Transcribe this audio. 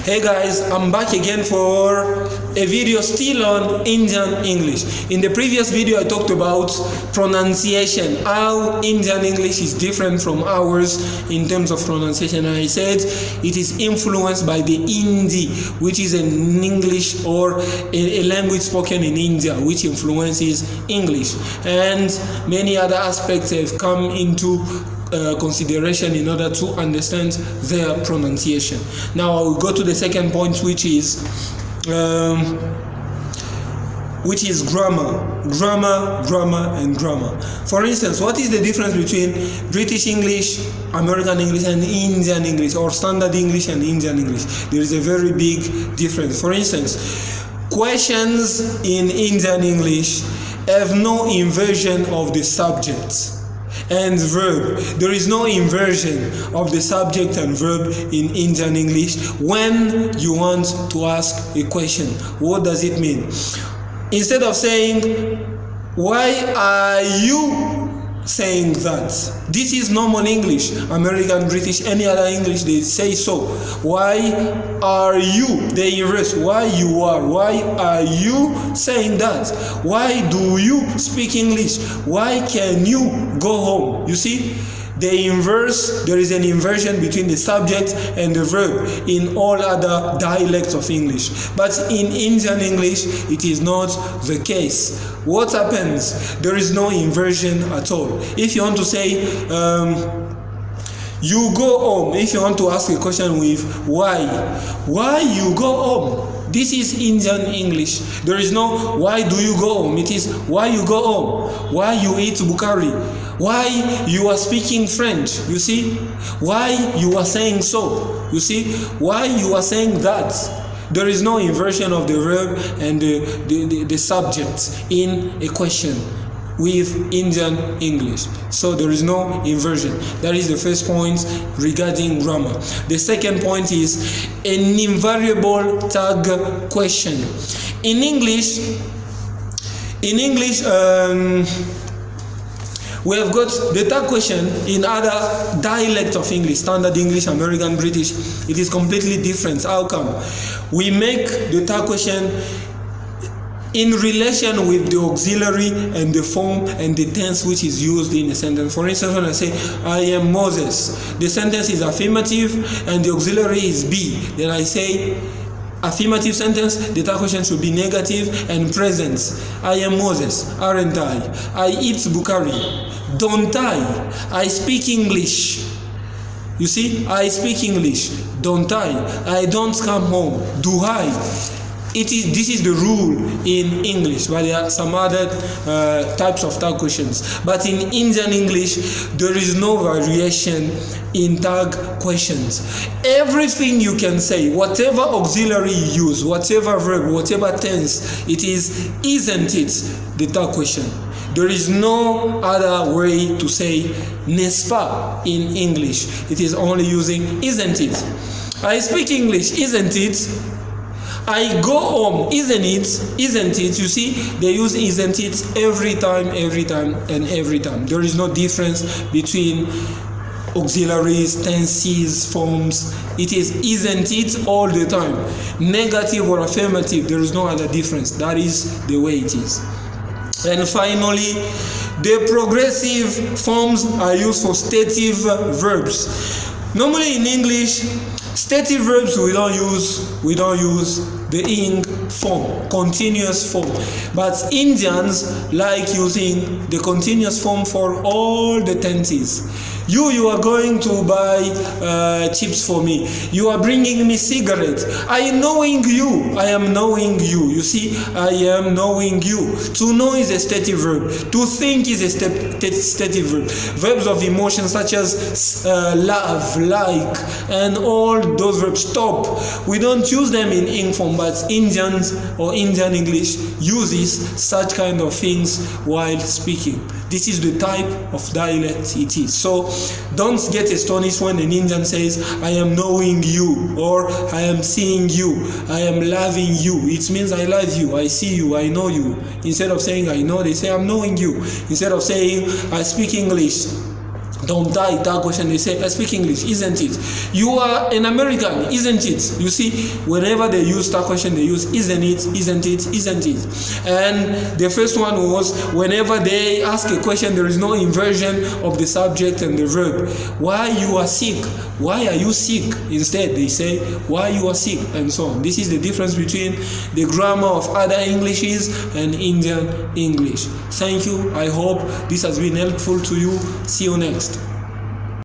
Hey guys, I'm back again for a video still on Indian English. In the previous video I talked about pronunciation, how Indian English is different from ours in terms of pronunciation, and I said it is influenced by the Hindi, which is an English or a language spoken in India, which influences English, and many other aspects have come into consideration in order to understand their pronunciation. Now I will go to the second point, which is grammar, and grammar. For instance, what is the difference between British English, American English, and Indian English, or Standard English and Indian English? There is a very big difference. For instance, questions in Indian English have no inversion of the subject and verb. There is no inversion of the subject and verb in Indian English when you want to ask a question. What does it mean? Instead of saying, "Why are you saying that?" This is normal English, American, British, any other English, they say so. Why are you? They inverse. Why you are? Why are you saying that? Why do you speak English? Why can you go home? You see? They inverse, there is an inversion between the subject and the verb in all other dialects of English. But in Indian English, it is not the case. What happens? There is no inversion at all. If you want to say, you go home, if you want to ask a question with why you go home? This is Indian English. There is no why do you go home. It is why you go home, why you eat bukari, why you are speaking French. You see, why you are saying so. You see, why you are saying that. There is no inversion of the verb and the subject in a question with Indian English. So there is no inversion. That is the first point regarding grammar. The second point is an invariable tag question. In English, we have got the tag question in other dialects of English, Standard English, American, British. It is completely different. How come? We make the tag question in relation with the auxiliary and the form and the tense which is used in a sentence. For instance, when I say, "I am Moses," the sentence is affirmative and the auxiliary is be. Then I say, affirmative sentence, the tag question should be negative and present. I am Moses, aren't I? I eat bukari, don't I? I speak English. You see, I speak English, don't I? I don't come home, do I? This is the rule in English, but there are some other types of tag questions. But in Indian English, there is no variation in tag questions. Everything you can say, whatever auxiliary you use, whatever verb, whatever tense, it is, isn't it, the tag question. There is no other way to say n'est-ce pas in English. It is only using isn't it. I speak English, isn't it? I go home, isn't it? Isn't it? You see, they use isn't it every time. There is no difference between auxiliaries, tenses, forms. It is isn't it all the time. Negative or affirmative, there is no other difference. That is the way it is. And finally, the progressive forms are used for stative verbs. Normally in English, stative verbs we don't use the ing form, continuous form. But Indians like using the continuous form for all the tenses. You are going to buy chips for me. You are bringing me cigarette. I am knowing you. You see, I am knowing you. To know is a stative verb. To think is a stative verb. Verbs of emotion such as love, like, and all those verbs. Stop. We don't use them in ing form, but Indians or Indian English uses such kind of things while speaking. This is the type of dialect it is. So don't get astonished when an Indian says, "I am knowing you," or "I am seeing you," "I am loving you." It means I love you, I see you, I know you. Instead of saying I know, they say I'm knowing you. Instead of saying I speak English, don't die that question. They say, I speak English, isn't it? You are an American, isn't it? You see, whenever they use that question, they use isn't it, isn't it, isn't it. And the first one was, whenever they ask a question, there is no inversion of the subject and the verb. Why you are sick? Why are you sick? Instead, they say, why you are sick, and so on. This is the difference between the grammar of other Englishes and Indian English. Thank you. I hope this has been helpful to you. See you next.